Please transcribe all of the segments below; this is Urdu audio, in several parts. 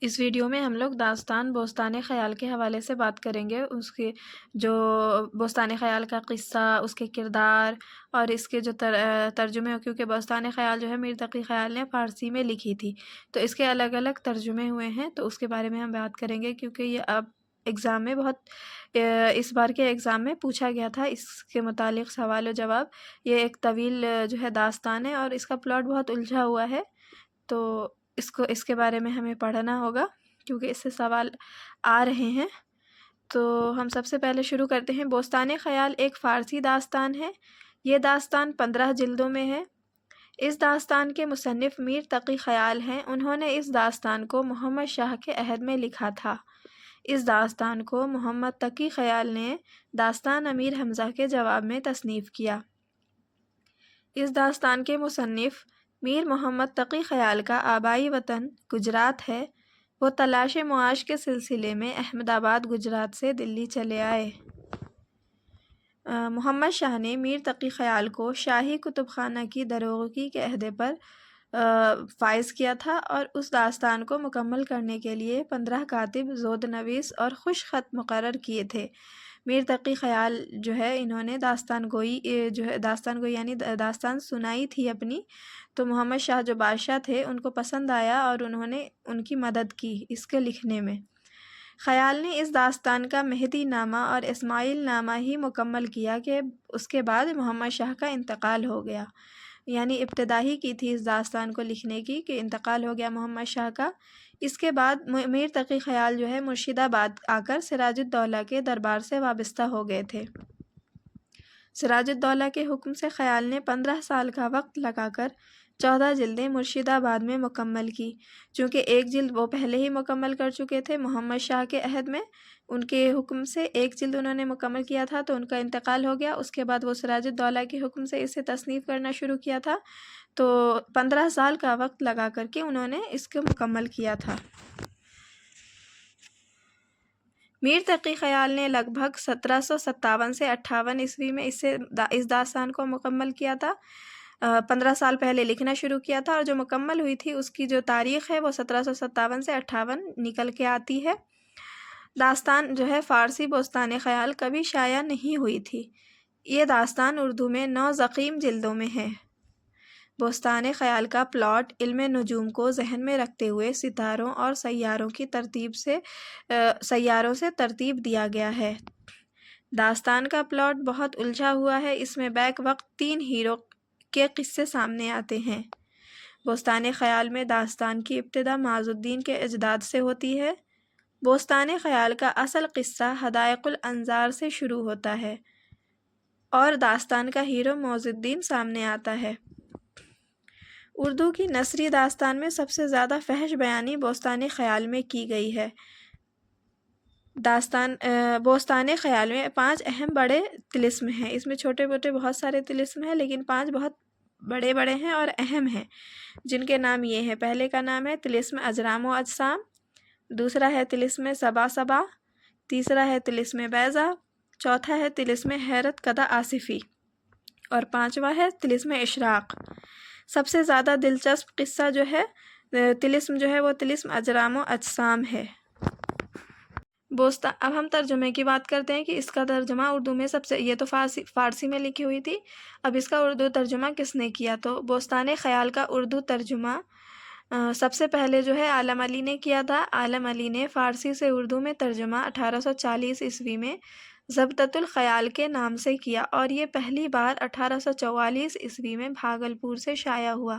اس ویڈیو میں ہم لوگ داستان بوستان خیال کے حوالے سے بات کریں گے۔ اس کے جو بوستان خیال کا قصہ، اس کے کردار اور اس کے جو ترجمے، کیونکہ بوستان خیال جو ہے میر تقی خیال نے فارسی میں لکھی تھی، تو اس کے الگ الگ ترجمے ہوئے ہیں، تو اس کے بارے میں ہم بات کریں گے، کیونکہ یہ اب ایگزام میں اس بار کے ایگزام میں پوچھا گیا تھا اس کے متعلق سوال و جواب۔ یہ ایک طویل جو ہے داستان ہے اور اس کا پلاٹ بہت الجھا ہوا ہے، تو اس کے بارے میں ہمیں پڑھنا ہوگا کیونکہ اس سے سوال آ رہے ہیں۔ تو ہم سب سے پہلے شروع کرتے ہیں۔ بوستان خیال ایک فارسی داستان ہے۔ یہ داستان 15 جلدوں میں ہے۔ اس داستان کے مصنف میر تقی خیال ہیں۔ انہوں نے اس داستان کو محمد شاہ کے عہد میں لکھا تھا۔ اس داستان کو محمد تقی خیال نے داستان امیر حمزہ کے جواب میں تصنیف کیا۔ اس داستان کے مصنف میر محمد تقی خیال کا آبائی وطن گجرات ہے۔ وہ تلاش معاش کے سلسلے میں احمد آباد گجرات سے دلی چلے آئے۔ محمد شاہ نے میر تقی خیال کو شاہی کتب خانہ کی داروغی کے عہدے پر فائز کیا تھا اور اس داستان کو مکمل کرنے کے لیے 15 کاتب، زود نویس اور خوش خط مقرر کیے تھے۔ میر تقی خیال جو ہے انہوں نے داستان گوئی یعنی داستان سنائی تھی اپنی، تو محمد شاہ جو بادشاہ تھے ان کو پسند آیا اور انہوں نے ان کی مدد کی اس کے لکھنے میں۔ خیال نے اس داستان کا مہدی نامہ اور اسماعیل نامہ ہی مکمل کیا کہ اس کے بعد محمد شاہ کا انتقال ہو گیا، یعنی ابتدا ہی کی تھی اس داستان کو لکھنے کی کہ انتقال ہو گیا محمد شاہ کا۔ اس کے بعد میر تقی خیال جو ہے مرشد آباد آ کر سراج الدولہ کے دربار سے وابستہ ہو گئے تھے۔ سراج الدولہ کے حکم سے خیال نے 15 سال کا وقت لگا کر 14 جلدیں مرشد آباد میں مکمل کی۔ چونکہ ایک جلد وہ پہلے ہی مکمل کر چکے تھے محمد شاہ کے عہد میں، ان کے حکم سے ایک جلد انہوں نے مکمل کیا تھا تو ان کا انتقال ہو گیا۔ اس کے بعد وہ سراج الدولہ کے حکم سے اسے تصنیف کرنا شروع کیا تھا، تو 15 سال کا وقت لگا کر کے انہوں نے اس کو مکمل کیا تھا۔ میر تقی خیال نے لگ بھگ 1757 سے 58 عیسوی میں اس داستان کو مکمل کیا تھا۔ 15 سال پہلے لکھنا شروع کیا تھا اور جو مکمل ہوئی تھی اس کی جو تاریخ ہے وہ 1757 سے 58 نکل کے آتی ہے۔ داستان جو ہے فارسی بوستان خیال کبھی شائع نہیں ہوئی تھی۔ یہ داستان اردو میں 9 ضخیم جلدوں میں ہے۔ بوستان خیال کا پلاٹ علم نجوم کو ذہن میں رکھتے ہوئے ستاروں اور سیاروں سے ترتیب دیا گیا ہے۔ داستان کا پلاٹ بہت الجھا ہوا ہے۔ اس میں بیک وقت 3 ہیرو کے قصے سامنے آتے ہیں۔ بوستان خیال میں داستان کی ابتدا معز الدین کے اجداد سے ہوتی ہے۔ بوستان خیال کا اصل قصہ حدائق الانظار سے شروع ہوتا ہے اور داستان کا ہیرو معز الدین سامنے آتا ہے۔ اردو کی نثری داستان میں سب سے زیادہ فحش بیانی بوستان خیال میں کی گئی ہے۔ بوستان خیال میں 5 اہم بڑے طلسم ہیں۔ اس میں چھوٹے موٹے بہت سارے طلسم ہیں لیکن 5 بہت بڑے بڑے ہیں اور اہم ہیں، جن کے نام یہ ہیں۔ پہلے کا نام ہے طلسم اجرام و اجسام، دوسرا ہے طلسم صبا صبا، تیسرا ہے طلسم بیضا، چوتھا ہے طلسم حیرت کدہ آصفی اور 5واں ہے طلسم اشراق۔ سب سے زیادہ دلچسپ قصہ جو ہے طلسم جو ہے وہ طلسم اجرام و اجسام ہے۔ اب ہم ترجمے کی بات کرتے ہیں کہ اس کا ترجمہ اردو میں یہ تو فارسی میں لکھی ہوئی تھی، اب اس کا اردو ترجمہ کس نے کیا؟ تو بوستان خیال کا اردو ترجمہ سب سے پہلے جو ہے عالم علی نے کیا تھا۔ عالم علی نے فارسی سے اردو میں ترجمہ 1840 عیسوی میں ضبطۃ الخیال کے نام سے کیا اور یہ پہلی بار 1844 عیسوی میں بھاگلپور سے شائع ہوا۔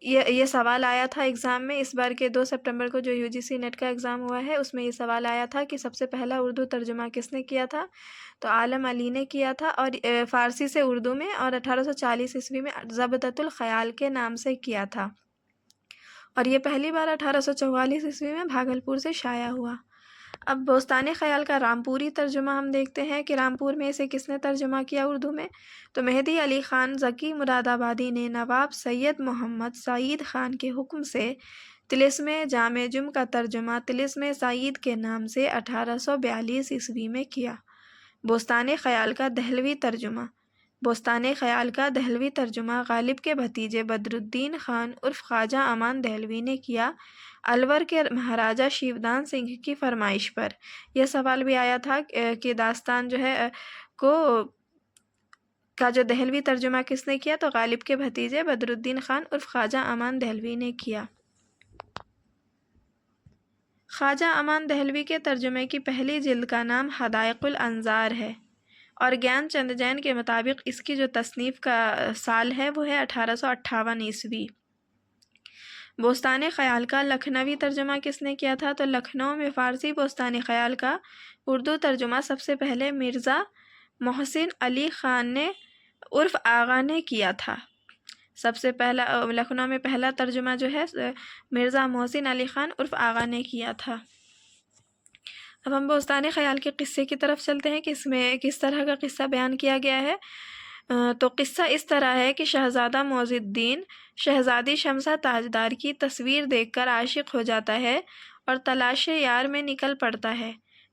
یہ سوال آیا تھا ایگزام میں، اس بار کے 2 سپٹمبر کو جو UGC نیٹ کا ایگزام ہوا ہے اس میں یہ سوال آیا تھا کہ سب سے پہلا اردو ترجمہ کس نے کیا تھا؟ تو عالم علی نے کیا تھا اور فارسی سے اردو میں، اور 1840 عیسوی میں ضبطۃ الخیال کے نام سے کیا تھا اور یہ پہلی بار 1844 عیسوی میں بھاگلپور سے شائع ہوا۔ اب بوستان خیال کا رامپوری ترجمہ ہم دیکھتے ہیں کہ رامپور میں اسے کس نے ترجمہ کیا اردو میں؟ تو مہدی علی خان زکی مراد آبادی نے نواب سید محمد سعید خان کے حکم سے طلسم جامع جم کا ترجمہ طلسم سعید کے نام سے 1842 عیسوی میں کیا۔ بوستان خیال کا دہلوی ترجمہ بوستان خیال کا دہلوی ترجمہ غالب کے بھتیجے بدرالدین خان عرف خواجہ امان دہلوی نے کیا الور کے مہاراجہ شیودان سنگھ کی فرمائش پر۔ یہ سوال بھی آیا تھا کہ داستان جو ہے کا جو دہلوی ترجمہ کس نے کیا، تو غالب کے بھتیجے بدرالدین خان عرف خواجہ امان دہلوی نے کیا۔ خواجہ امان دہلوی کے ترجمے کی پہلی جلد کا نام حدائق الانظار ہے، اور گیان چند جین کے مطابق اس کی جو تصنیف کا سال ہے وہ ہے 1858 عیسوی۔ بوستان خیال کا لکھنوی ترجمہ کس نے کیا تھا، تو لکھنؤ میں فارسی بوستان خیال کا اردو ترجمہ سب سے پہلے مرزا محسن علی خان نے عرف آغا نے کیا تھا۔ سب سے پہلا لکھنؤ میں پہلا ترجمہ جو ہے مرزا محسن علی خان عرف آغا نے کیا تھا۔ اب ہم بوستان خیال کے قصے کی طرف چلتے ہیں کہ اس میں کس طرح کا قصہ بیان کیا گیا ہے۔ تو قصہ اس طرح ہے کہ شہزادہ معز الدین شہزادی شمسہ تاجدار کی تصویر دیکھ کر عاشق ہو جاتا ہے اور تلاش یار میں نکل پڑتا ہے۔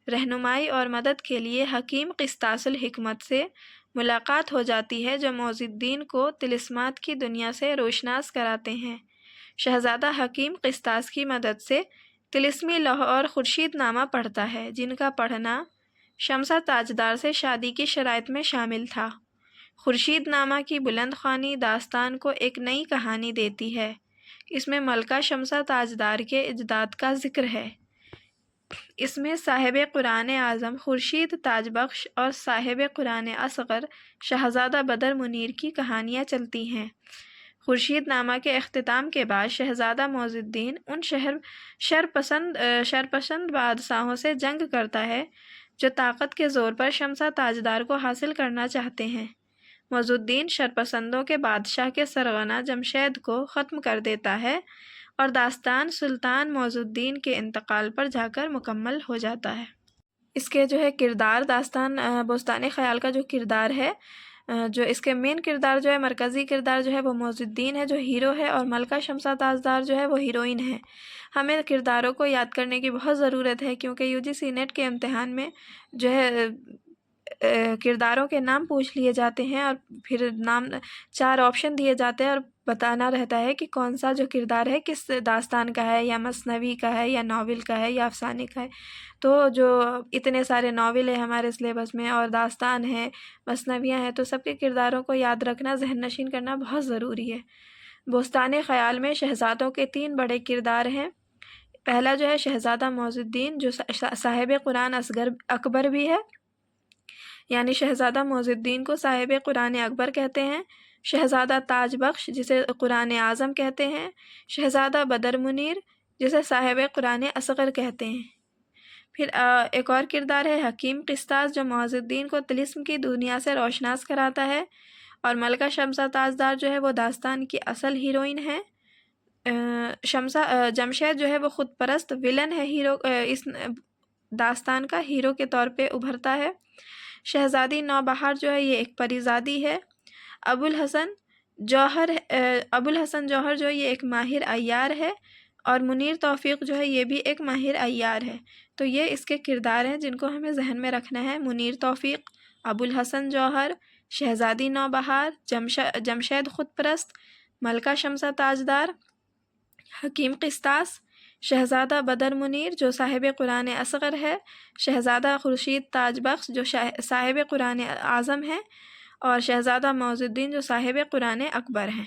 رہنمائی اور مدد کے لیے حکیم قسطاس الحکمت سے ملاقات ہو جاتی ہے، جو معز الدین کو طلسمات کی دنیا سے روشناس کراتے ہیں۔ شہزادہ حکیم قسطاس کی مدد سے طلسمی لوح اور خورشید نامہ پڑھتا ہے، جن کا پڑھنا شمسہ تاجدار سے شادی کی شرائط میں شامل تھا۔ خورشید نامہ کی بلند خوانی داستان کو ایک نئی کہانی دیتی ہے۔ اس میں ملکہ شمسہ تاجدار کے اجداد کا ذکر ہے۔ اس میں صاحب قرآن اعظم خورشید تاج بخش اور صاحب قرآن اصغر شہزادہ بدر منیر کی کہانیاں چلتی ہیں۔ خورشید نامہ کے اختتام کے بعد شہزادہ معز الدین ان شرپسند بادشاہوں سے جنگ کرتا ہے جو طاقت کے زور پر شمسہ تاجدار کو حاصل کرنا چاہتے ہیں۔ معز الدین شرپسندوں کے بادشاہ کے سرغنہ جمشید کو ختم کر دیتا ہے، اور داستان سلطان معز الدین کے انتقال پر جا کر مکمل ہو جاتا ہے۔ اس کے جو ہے کردار، داستان بوستان خیال کا جو کردار ہے، جو اس کے مین کردار جو ہے، مرکزی کردار جو ہے وہ معز الدین ہے جو ہیرو ہے، اور ملکہ شمسہ تاجدار جو ہے وہ ہیروئن ہے۔ ہمیں کرداروں کو یاد کرنے کی بہت ضرورت ہے، کیونکہ UGC نیٹ کے امتحان میں جو ہے کرداروں کے نام پوچھ لیے جاتے ہیں، اور پھر نام 4 آپشن دیے جاتے ہیں اور بتانا رہتا ہے کہ کون سا جو کردار ہے کس داستان کا ہے، یا مثنوی کا ہے، یا ناول کا ہے، یا افسانے کا ہے۔ تو جو اتنے سارے ناول ہیں ہمارے سلیبس میں، اور داستان ہے، مثنویاں ہیں، تو سب کے کرداروں کو یاد رکھنا، ذہن نشین کرنا بہت ضروری ہے۔ بوستان خیال میں شہزادوں کے 3 بڑے کردار ہیں۔ پہلا جو ہے شہزادہ معز الدین، جو صاحب قرآن اکبر بھی ہے، یعنی شہزادہ معز الدین کو صاحب قرآن اکبر کہتے ہیں۔ شہزادہ تاج بخش، جسے قرآن اعظم کہتے ہیں۔ شہزادہ بدر منیر، جسے صاحب قرآن اصغر کہتے ہیں۔ پھر ایک اور کردار ہے حکیم قسطاس، جو معز الدین کو طلسم کی دنیا سے روشناس کراتا ہے، اور ملکہ شمسہ تاجدار جو ہے وہ داستان کی اصل ہیروئن ہے۔ جمشید جو ہے وہ خود پرست ویلن ہے، اس داستان کا ہیرو کے طور پہ ابھرتا ہے۔ شہزادی نوبہار جو ہے یہ ایک پریزادی ہے۔ ابو الحسن جوہر جو یہ ایک ماہر عیار ہے، اور منیر توفیق جو ہے یہ بھی ایک ماہر عیار ہے۔ تو یہ اس کے کردار ہیں جن کو ہمیں ذہن میں رکھنا ہے: منیر توفیق، ابو الحسن جوہر، شہزادی نوبہار، جمشید خود پرست، ملکہ شمسہ تاجدار، حکیم قسطاس، شہزادہ بدر منیر جو صاحب قرآن اصغر ہے، شہزادہ خورشید تاج بخش جو صاحب قرآن اعظم ہے، اور شہزادہ معز الدین جو صاحب قرآن اکبر ہیں۔